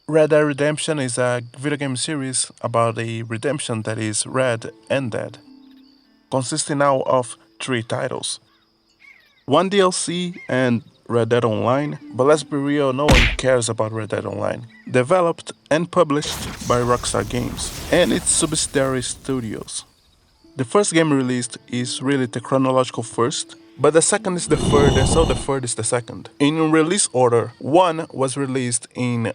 Red Dead Redemption is a video game series about a redemption that is red and dead, consisting now of three titles. One DLC and Red Dead Online, but let's be real, no one cares about Red Dead Online. Developed and published by Rockstar Games and its subsidiary studios. The first game released is really the chronological first, but the second is the third, and so the third is the second. In release order, one was released in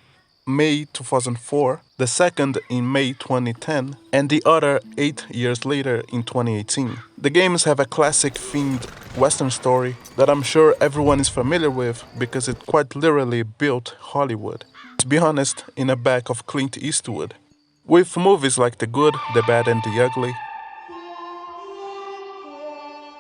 May 2004, the second in May 2010, and the other 8 years later in 2018. The games have a classic themed Western story that I'm sure everyone is familiar with because it quite literally built Hollywood. To be honest, in the back of Clint Eastwood. With movies like The Good, The Bad, and The Ugly,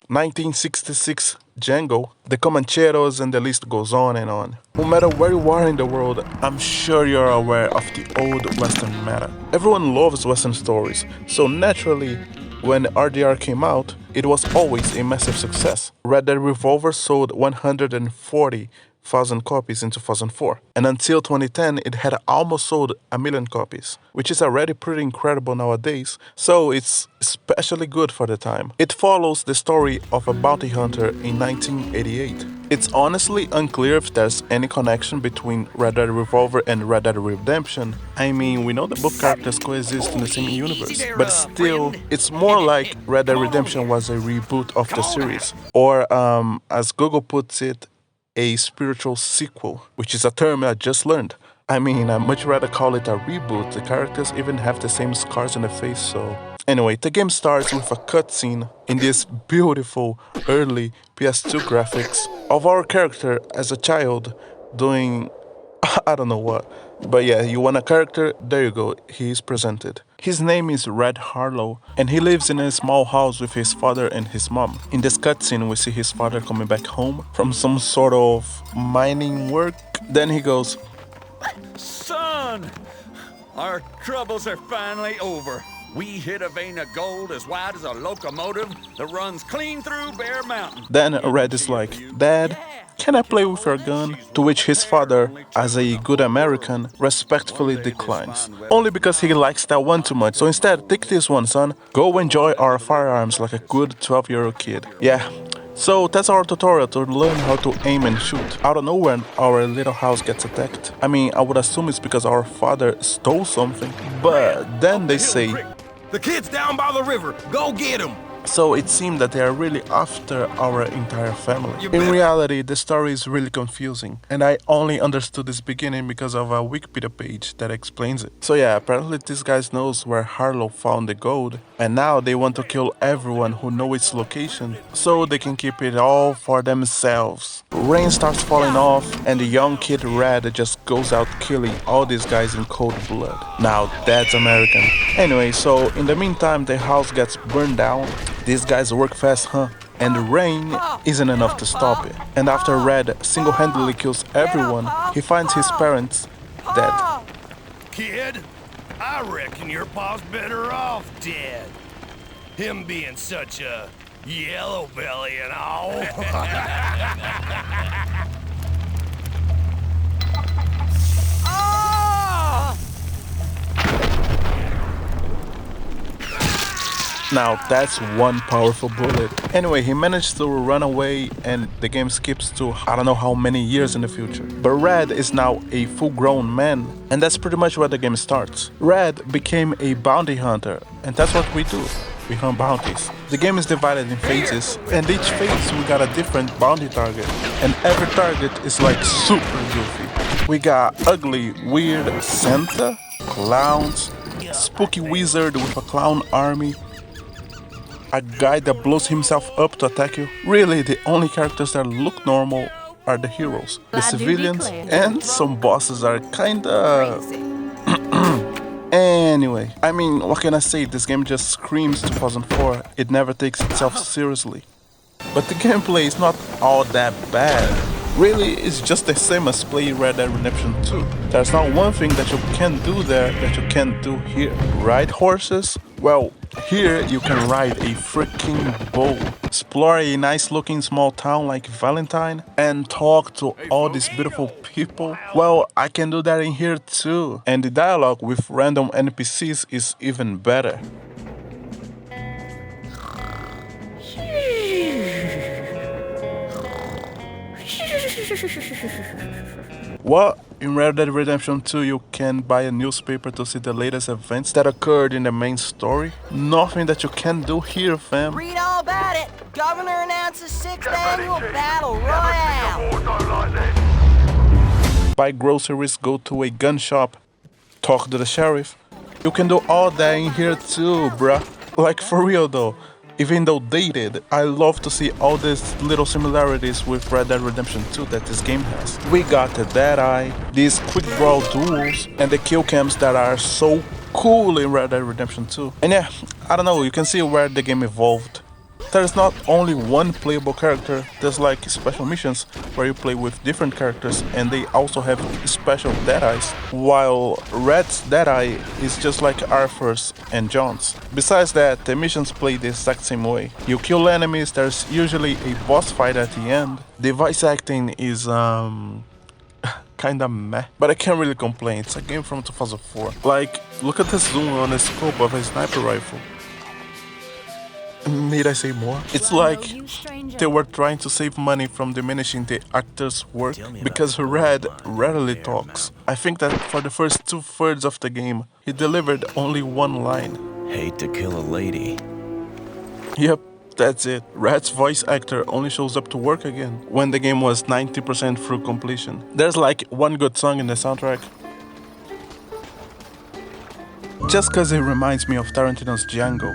1966 Django, The Comancheros, and the list goes on and on. No matter where you are in the world, I'm sure you're aware of the old Western meta. Everyone loves Western stories, so naturally, when RDR came out, it was always a massive success. Red Dead Revolver sold 140,000 copies in 2004, and until 2010 it had almost sold 1 million copies, which is already pretty incredible nowadays, so it's especially good for the time. It follows the story of a bounty hunter in 1988. It's honestly unclear if there's any connection between Red Dead Revolver and Red Dead Redemption. I mean, we know that both characters coexist in the same universe, but still, it's more like Red Dead Redemption was a reboot of the series, or as Google puts it, a spiritual sequel, which is a term I just learned. I mean, I'd much rather call it a reboot. The characters even have the same scars on the face, so... Anyway, the game starts with a cutscene in this beautiful early PS2 graphics of our character as a child doing... I don't know what. But yeah, you want a character, there you go, he is presented. His name is Red Harlow, and he lives in a small house with his father and his mom. In this cutscene, we see his father coming back home from some sort of mining work. Then he goes, Son, our troubles are finally over. We hit a vein of gold as wide as a locomotive that runs clean through Bear Mountain. Then Red is like, Dad, can I play with your gun? To which his father, as a good American, respectfully declines. Only because he likes that one too much. So instead, take this one, son. Go enjoy our firearms like a good 12-year-old kid. Yeah. So that's our tutorial to learn how to aim and shoot. Out of nowhere, our little house gets attacked. I mean, I would assume it's because our father stole something. But then they say, the kid's down by the river. Go get him. So it seemed that they are really after our entire family. In reality, the story is really confusing, and I only understood this beginning because of a Wikipedia page that explains it. So yeah, apparently this guy knows where Harlow found the gold, and now they want to kill everyone who knows its location, so they can keep it all for themselves. Rain starts falling off, and the young kid Red just goes out killing all these guys in cold blood. Now that's American. Anyway, so in the meantime, the house gets burned down. These guys work fast, huh? And the rain isn't enough to stop it. And after Red single-handedly kills everyone, he finds his parents dead. Kid, I reckon your pa's better off dead. Him being such a yellow belly and all. Now that's one powerful bullet. Anyway, he managed to run away and the game skips to I don't know how many years in the future. But Red is now a full-grown man, and that's pretty much where the game starts. Red became a bounty hunter, and that's what we do. We hunt bounties. The game is divided in phases, and each phase we got a different bounty target, and every target is like super goofy. We got ugly, weird Santa, clowns, spooky wizard with a clown army, a guy that blows himself up to attack you. Really, the only characters that look normal are the heroes. The civilians and some bosses are kinda... Anyway, I mean, what can I say? This game just screams 2004. It never takes itself seriously. But the gameplay is not all that bad. Really, it's just the same as playing Red Dead Redemption 2. There's not one thing that you can do there that you can't do here. Ride horses? Well, Here you can ride a freaking bull, explore a nice looking small town like Valentine, and talk to all these beautiful people. Well, I can do that in here too. And the dialogue with random NPCs is even better. Well, in Red Dead Redemption 2, you can buy a newspaper to see the latest events that occurred in the main story. Nothing that you can do here, fam. Read all about it. Governor announces 6th annual battle royale. Buy groceries, go to a gun shop, talk to the sheriff. You can do all that in here too, bruh. Like for real though. Even though dated, I love to see all these little similarities with Red Dead Redemption 2 that this game has. We got the Deadeye, these quick brawl duels, and the kill cams that are so cool in Red Dead Redemption 2. And yeah, I don't know, you can see where the game evolved. There's not only one playable character, there's like special missions where you play with different characters and they also have special Deadeyes, while Red's Deadeye is just like Arthur's and John's. Besides that, the missions play the exact same way. You kill enemies, there's usually a boss fight at the end. The voice acting is kinda meh, but I can't really complain, it's a game from 2004. Like, look at the zoom on the scope of a sniper rifle. Need I say more? It's like they were trying to save money from diminishing the actor's work because Red rarely talks. I think that for the first 2/3 of the game, he delivered only one line. Hate to kill a lady. Yep, that's it. Red's voice actor only shows up to work again when the game was 90% through completion. There's like one good song in the soundtrack. Just cause it reminds me of Tarantino's Django.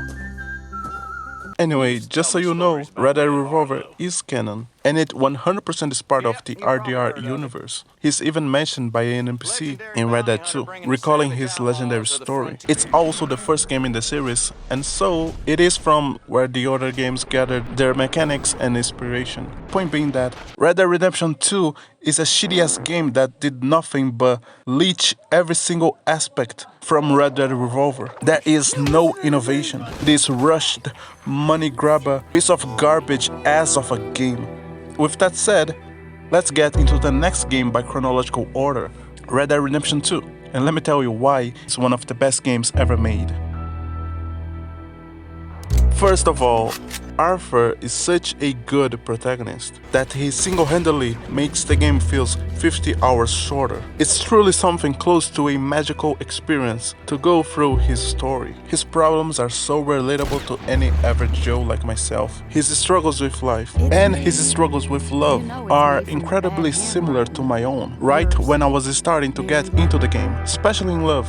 Anyway, just so you know, Red Dead Revolver is canon, and it 100% is part of the RDR universe. He's even mentioned by an NPC in Red Dead 2, recalling his legendary story. It's also the first game in the series, and so it is from where the other games gathered their mechanics and inspiration. Point being that Red Dead Redemption 2 is a shitty-ass game that did nothing but leech every single aspect from Red Dead Revolver. There is no innovation. This rushed, money grabber, piece of garbage ass of a game. With that said, let's get into the next game by chronological order, Red Dead Redemption 2, and let me tell you why it's one of the best games ever made. First of all, Arthur is such a good protagonist that he single-handedly makes the game feel 50 hours shorter. It's truly something close to a magical experience to go through his story. His problems are so relatable to any average Joe like myself. His struggles with life and his struggles with love are incredibly similar to my own, right when I was starting to get into the game, especially in love.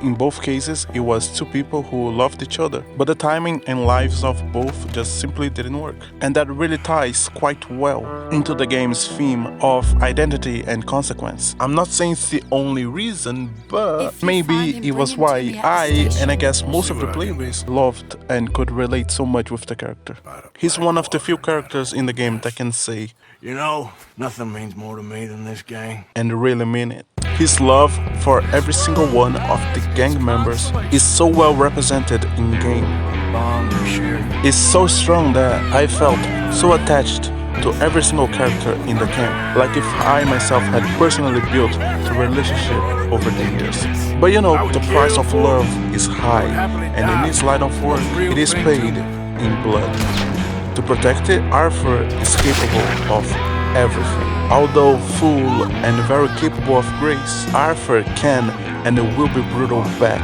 In both cases, it was two people who loved each other, but the timing and lives of both just simply didn't work. And that really ties quite well into the game's theme of identity and consequence. I'm not saying it's the only reason, but maybe it was why I, and I guess most of the players, loved and could relate so much with the character. He's one of the few characters in the game that can say, You know, nothing means more to me than this gang. and really mean it. His love for every single one of the gang members is so well represented in game. Bond or shared. It's so strong that I felt so attached to every single character in the camp, like if I myself had personally built the relationship over the years. But you know, the price of love is high, and in this line of work, it is paid in blood. To protect it, Arthur is capable of everything. Although full and very capable of grace, Arthur can and will be brutal back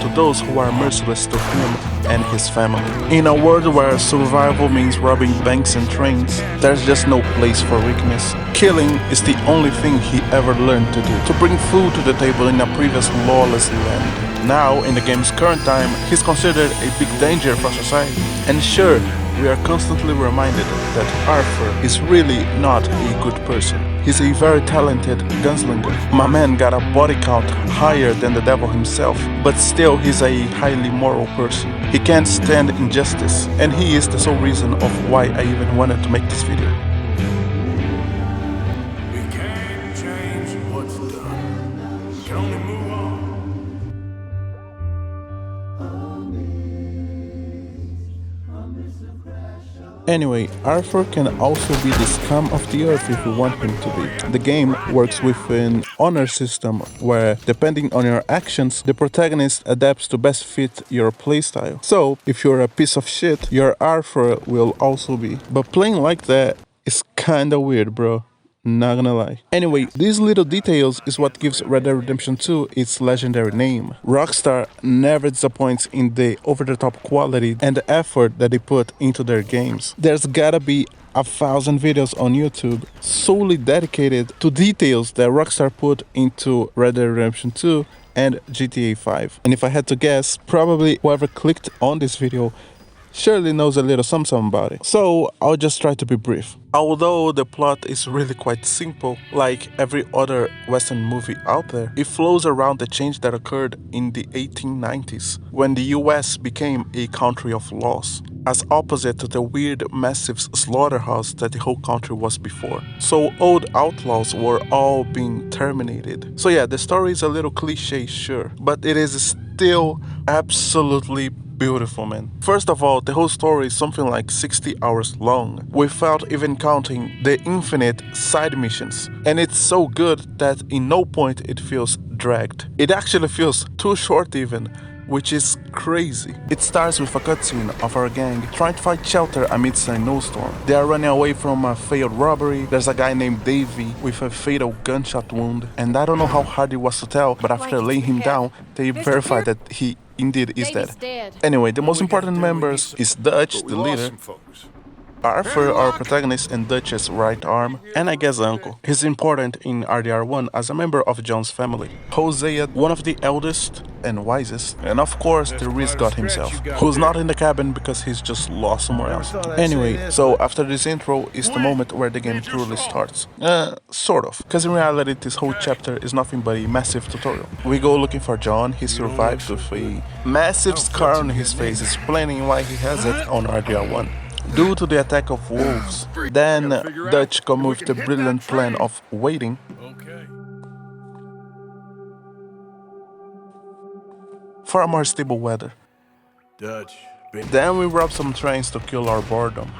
to those who are merciless to him and his family. In a world where survival means robbing banks and trains, there's just no place for weakness. Killing is the only thing he ever learned to do, to bring food to the table in a previous lawless land. Now, in the game's current time, he's considered a big danger for society. And sure, we are constantly reminded that Arthur is really not a good person. He's a very talented gunslinger. My man got a body count higher than the devil himself, but still he's a highly moral person. He can't stand injustice, and he is the sole reason of why I even wanted to make this video. We can't change what's done. We can only move on. Anyway, Arthur can also be the scum of the earth if you want him to be. The game works with an honor system where, depending on your actions, the protagonist adapts to best fit your playstyle. So, if you're a piece of shit, your Arthur will also be. But playing like that is kinda weird, bro. Not gonna lie. Anyway, these little details is what gives Red Dead Redemption 2 its legendary name. Rockstar never disappoints in the over-the-top quality and the effort that they put into their games. There's gotta be 1,000 videos on YouTube solely dedicated to details that Rockstar put into Red Dead Redemption 2 and GTA 5. And if I had to guess, probably whoever clicked on this video surely knows a little something about it. So I'll just try to be brief. Although the plot is really quite simple, like every other Western movie out there, it flows around the change that occurred in the 1890s, when the US became a country of laws, as opposite to the weird massive slaughterhouse that the whole country was before. So old outlaws were all being terminated. So yeah, the story is a little cliche, sure, but it is still absolutely beautiful, man. First of all, the whole story is something like 60 hours long, without even counting the infinite side missions. And it's so good that in no point it feels dragged. It actually feels too short even, which is crazy. It starts with a cutscene of our gang trying to find shelter amidst a snowstorm. They are running away from a failed robbery. There's a guy named Davey with a fatal gunshot wound, and I don't know how hard it was to tell, but after laying him down, they verified that he indeed is dead. Anyway, the most important members is Dutch, the leader, Arthur, our protagonist, and Dutch's right arm, and I guess uncle. He's important in RDR1 as a member of John's family. Hosea, one of the eldest and wisest, and of course the Riz God himself, who's not in the cabin because he's just lost somewhere else. Anyway, so after this intro is the moment where the game truly starts. Sort of, because in reality this whole chapter is nothing but a massive tutorial. We go looking for John. He survives with a massive scar on his face, explaining why he has it on RDR1. Due to the attack of wolves. Then Dutch come with the brilliant plan of waiting for a more stable weather. Then we rob some trains to kill our boredom.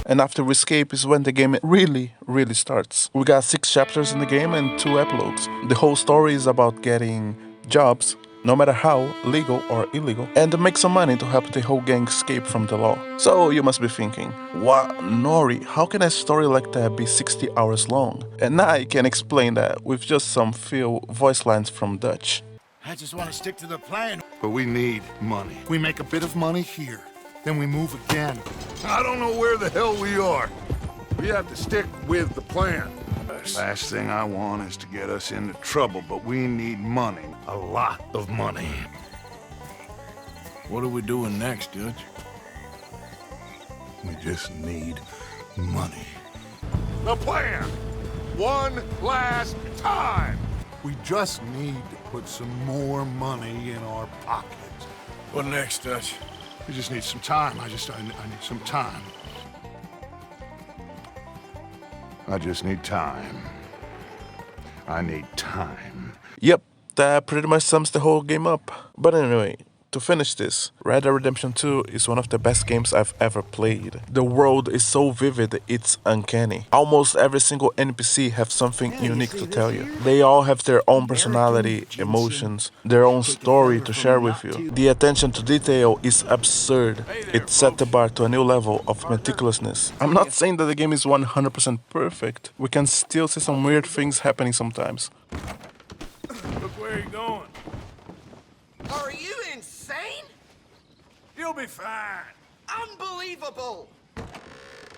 And after we escape is when the game really starts. We got 6 chapters in the game and 2 epilogues. The whole story is about getting jobs, no matter how, legal or illegal, and to make some money to help the whole gang escape from the law. So you must be thinking, what, Nori, how can a story like that be 60 hours long? And I can explain that with just some few voice lines from Dutch. I just want to stick to the plan. But we need money. We make a bit of money here, then we move again. I don't know where the hell we are. We have to stick with the plan. Last thing I want is to get us into trouble, but we need money. A lot of money. What are we doing next, Dutch? We just need money. The plan! One last time! We just need to put some more money in our pockets. What next, Dutch? We just need some time. I need some time. I just need time. I need time. Yep, that pretty much sums the whole game up. But anyway, to finish this, Red Dead Redemption 2 is one of the best games I've ever played. The world is so vivid, it's uncanny. Almost every single NPC have something unique to tell you. They all have their own personality, emotions, their own story to share with you. The attention to detail is absurd. It set the bar to a new level of meticulousness. I'm not saying that the game is 100% perfect. We can still see some weird things happening sometimes. Look where you're going. Are you insane? You'll be fine. Unbelievable!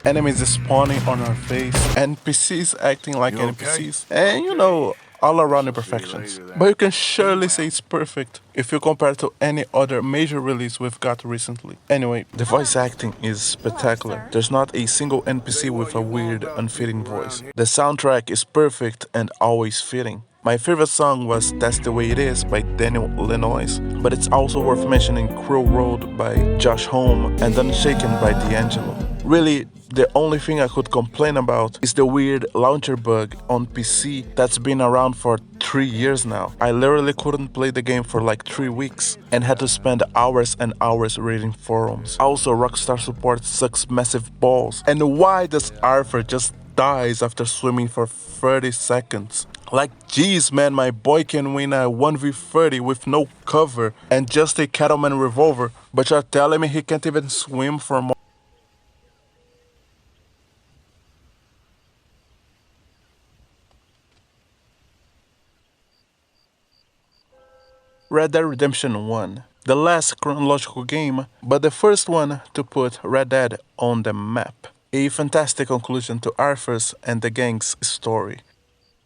Enemies spawning on our face, NPCs acting like You okay? NPCs, and you know, all around imperfections. But you can surely say it's perfect if you compare it to any other major release we've got recently. Anyway, the voice acting is spectacular. There's not a single NPC with a weird, unfitting voice. The soundtrack is perfect and always fitting. My favorite song was That's the Way It Is by Daniel Lanois, but it's also worth mentioning Cruel Road by Josh Homme and Unshaken by D'Angelo. Really, the only thing I could complain about is the weird launcher bug on PC that's been around for 3 years now. I literally couldn't play the game for like 3 weeks and had to spend hours and hours reading forums. Also, Rockstar support sucks massive balls. And why does Arthur just dies after swimming for 30 seconds? Like, geez, man, my boy can win a 1v30 with no cover and just a Cattleman revolver, but you're telling me he can't even swim for more. Red Dead Redemption 1. The last chronological game, but the first one to put Red Dead on the map. A fantastic conclusion to Arthur's and the gang's story.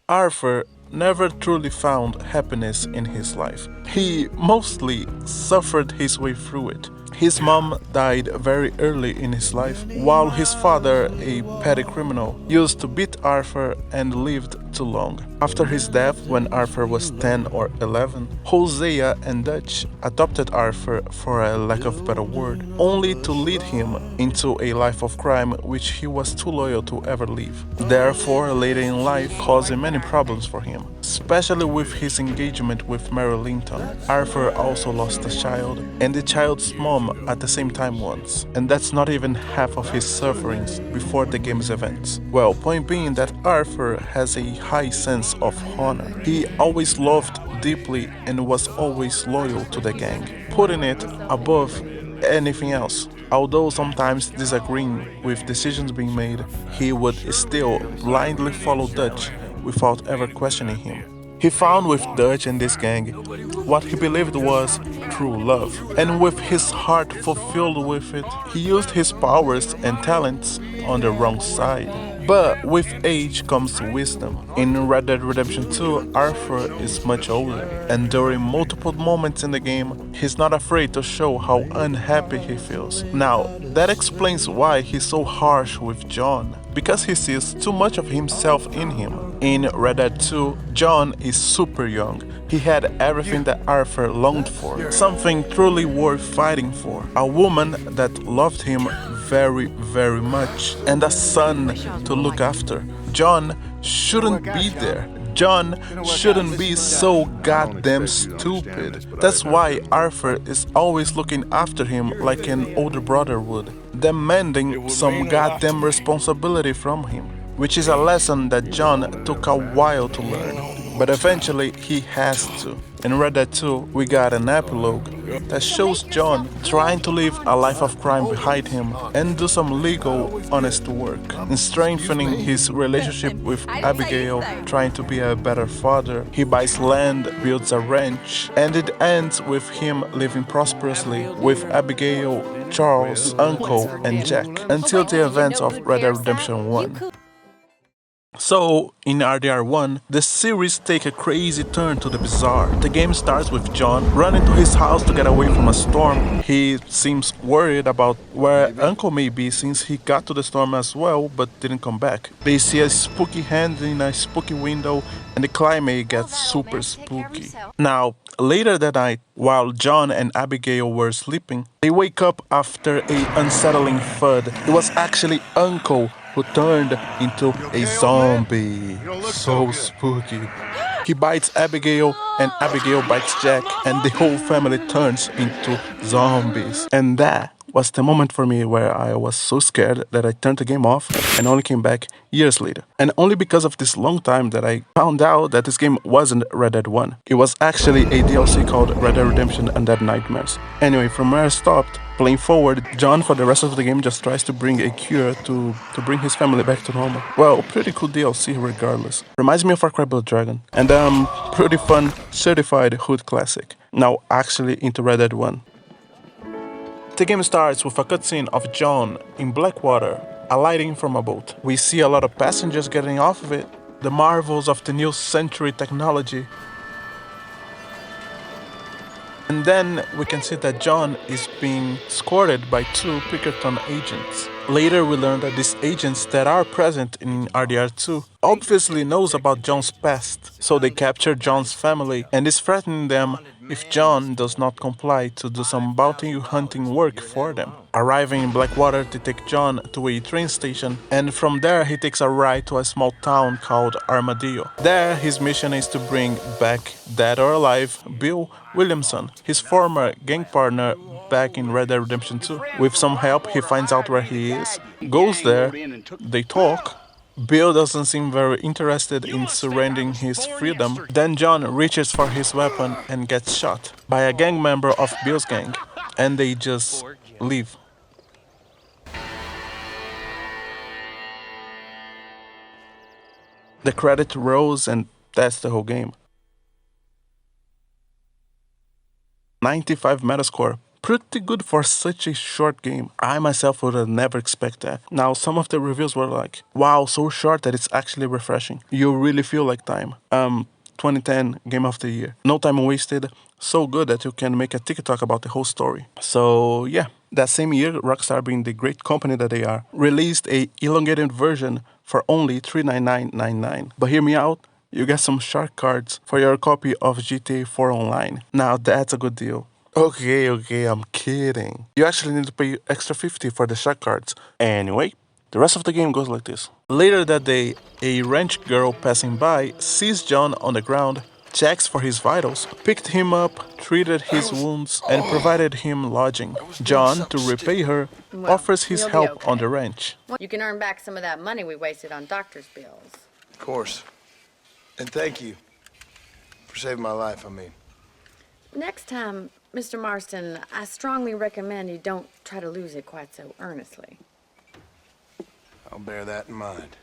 Arthur never truly found happiness in his life. He mostly suffered his way through it. His mom died very early in his life, while his father, a petty criminal, used to beat Arthur and lived too long. After his death, when Arthur was 10 or 11, Hosea and Dutch adopted Arthur, for a lack of a better word, only to lead him into a life of crime which he was too loyal to ever leave. Therefore, later in life, causing many problems for him, especially with his engagement with Mary Linton. Arthur also lost a child, and the child's mom at the same time once, and that's not even half of his sufferings before the game's events. Well, point being that Arthur has a high sense of honor. He always loved deeply and was always loyal to the gang, putting it above anything else. Although sometimes disagreeing with decisions being made, he would still blindly follow Dutch without ever questioning him. He found with Dutch and this gang what he believed was true love, and with his heart fulfilled with it, he used his powers and talents on the wrong side. But with age comes wisdom. In Red Dead Redemption 2, Arthur is much older, and during multiple moments in the game, he's not afraid to show how unhappy he feels. Now, that explains why he's so harsh with John, because he sees too much of himself in him. In Red Dead 2, John is super young. He had everything that Arthur longed for, something truly worth fighting for, a woman that loved him very, very much, and a son to look after. John shouldn't be there. John shouldn't be so goddamn stupid. That's why Arthur is always looking after him like an older brother would, demanding some goddamn responsibility from him, which is a lesson that John took a while to learn, but eventually he has to. In Red Dead 2, we got an epilogue that shows John trying to leave a life of crime behind him and do some legal, honest work, and strengthening his relationship with Abigail, trying to be a better father. He buys land, builds a ranch, and it ends with him living prosperously with Abigail, Charles, Uncle, and Jack, until the events of Red Dead Redemption 1. So, in RDR 1, the series take a crazy turn to the bizarre. The game starts with John running to his house to get away from a storm. He seems worried about where Uncle may be since he got to the storm as well but didn't come back. They see a spooky hand in a spooky window and the climate gets super spooky. Now, later that night, while John and Abigail were sleeping, they wake up after a unsettling thud. It was actually Uncle who turned into a zombie. So spooky. He bites Abigail, and Abigail bites Jack, and the whole family turns into zombies. And that was the moment for me where I was so scared that I turned the game off and only came back years later. And only because of this long time that I found out that this game wasn't Red Dead 1. It was actually a DLC called Red Dead Redemption Undead Nightmares. Anyway, from where I stopped, playing forward, John for the rest of the game just tries to bring a cure to bring his family back to normal. Well, pretty cool DLC regardless. Reminds me of Far Cry Blood Dragon. And pretty fun, certified hood classic. Now actually into Red Dead 1. The game starts with a cutscene of John in Blackwater, alighting from a boat. We see a lot of passengers getting off of it, the marvels of the new century technology. And then we can see that John is being escorted by two Pinkerton agents. Later we learn that these agents that are present in RDR2 obviously knows about John's past, so they capture John's family and is threatening them if John does not comply to do some bounty hunting work for them. Arriving in Blackwater, they take John to a train station, and from there he takes a ride to a small town called Armadillo. There his mission is to bring back, dead or alive, Bill Williamson, his former gang partner back in Red Dead Redemption 2. With some help, he finds out where he is, goes there, they talk. Bill doesn't seem very interested in surrendering his freedom. Then John reaches for his weapon and gets shot by a gang member of Bill's gang, and they just leave. The credit rolls, and that's the whole game. 95 Metascore. Pretty good for such a short game. I myself would have never expected that. Now, some of the reviews were like, wow, so short that it's actually refreshing. You really feel like time. 2010 Game of the Year. No time wasted. So good that you can make a TikTok about the whole story. So yeah, that same year, Rockstar, being the great company that they are, released a elongated version for only $399.99. But hear me out, you get some shark cards for your copy of GTA 4 Online. Now that's a good deal. Okay, I'm kidding. You actually need to pay extra $50 for the shark cards. Anyway, the rest of the game goes like this. Later that day, a ranch girl passing by sees John on the ground, checks for his vitals, picked him up, treated his wounds, and provided him lodging. John, to repay her, offers his help on the ranch. You can earn back some of that money we wasted on doctor's bills. Of course. And thank you for saving my life, I mean. Next time, Mr. Marston, I strongly recommend you don't try to lose it quite so earnestly. I'll bear that in mind.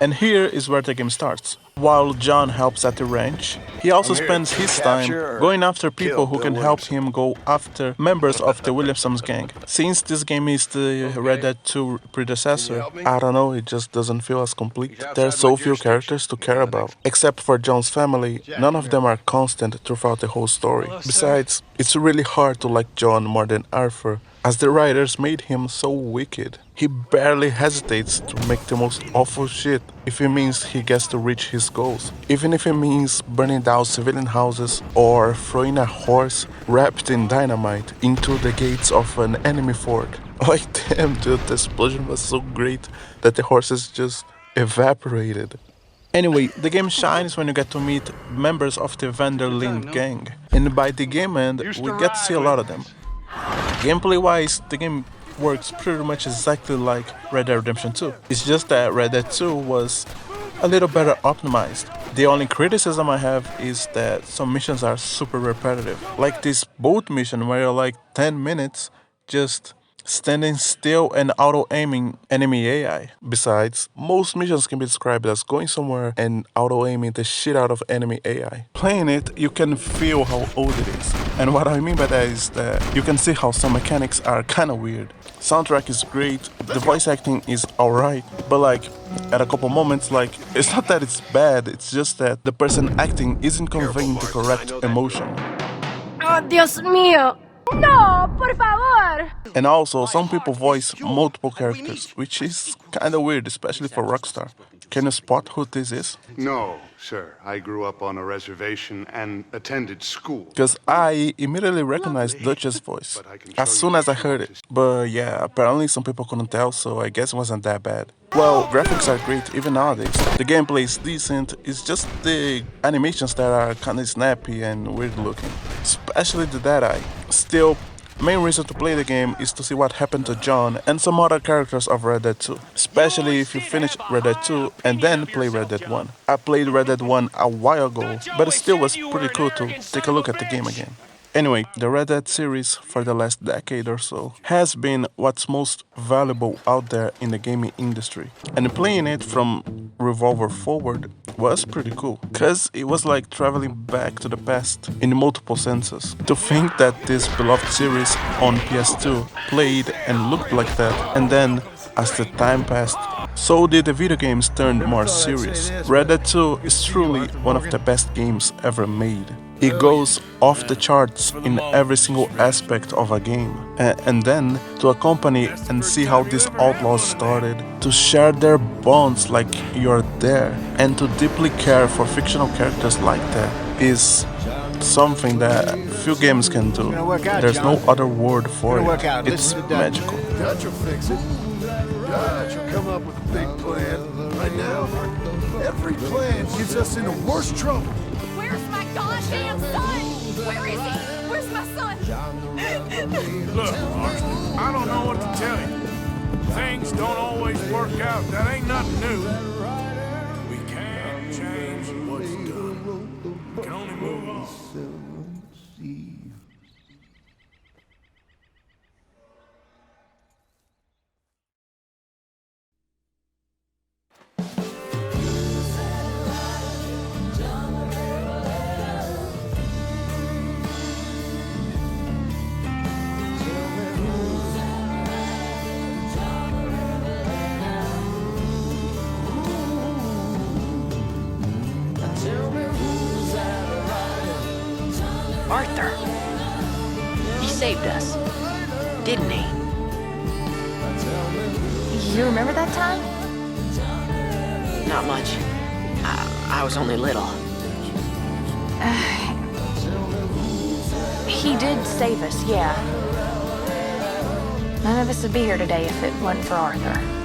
And here is where the game starts. While John helps at the ranch, he also spends his time going after people who can help him go after members of the Williamson's gang. Since this game is the Red Dead 2 predecessor, I don't know, it just doesn't feel as complete. There are so few characters to care about. Except for John's family, none of them are constant throughout the whole story. Besides, it's really hard to like John more than Arthur, as the writers made him so wicked. He barely hesitates to make the most awful shit if it means he gets to reach his goals. Even if it means burning down civilian houses or throwing a horse wrapped in dynamite into the gates of an enemy fort. Like damn dude, the explosion was so great that the horses just evaporated. Anyway, the game shines when you get to meet members of the Vanderlyn gang. And by the game end, we get to see a lot of them. Gameplay-wise, the game works pretty much exactly like Red Dead Redemption 2. It's just that Red Dead 2 was a little better optimized. The only criticism I have is that some missions are super repetitive. Like this boat mission where you're like 10 minutes just standing still and auto-aiming enemy AI. Besides, most missions can be described as going somewhere and auto-aiming the shit out of enemy AI. Playing it, you can feel how old it is. And what I mean by that is that you can see how some mechanics are kinda weird. Soundtrack is great, the voice acting is alright, but like, at a couple moments, like, it's not that it's bad, it's just that the person acting isn't conveying the correct emotion. Oh, Dios mío! No, por favor! And also, some people voice multiple characters, which is kinda weird, especially for Rockstar. Can you spot who this is? No, sir. I grew up on a reservation and attended school. Because I immediately recognized Dutch's voice as soon as I heard it. But yeah, apparently some people couldn't tell, so I guess it wasn't that bad. Well, graphics are great even nowadays. The gameplay is decent, it's just the animations that are kinda snappy and weird looking. Especially the Deadeye. Still, main reason to play the game is to see what happened to John and some other characters of Red Dead 2. Especially if you finish Red Dead 2 and then play Red Dead 1. I played Red Dead 1 a while ago, but it still was pretty cool to take a look at the game again. Anyway, the Red Dead series for the last decade or so has been what's most valuable out there in the gaming industry. And playing it from Revolver forward was pretty cool, cause it was like traveling back to the past in multiple senses. To think that this beloved series on PS2 played and looked like that, and then as the time passed, so did the video games turn more serious. Red Dead 2 is truly one of the best games ever made. It goes off the charts in every single aspect of a game. And then to accompany and see how these outlaws started, to share their bonds like you're there, and to deeply care for fictional characters like that is something that few games can do. There's no other word for it. It's magical. Dutch will fix it. Dutch will come up with a big plan. Right now, every plan gets us into worse trouble. Where's my goddamn son? Where is he? Where's my son? Look, Marston, I don't know what to tell you. Things don't always work out. That ain't nothing new. We can't change what's done. We can only move on. Arthur. He saved us, didn't he? You remember that time? Not much. I was only little. He did save us, yeah. None of us would be here today if it wasn't for Arthur.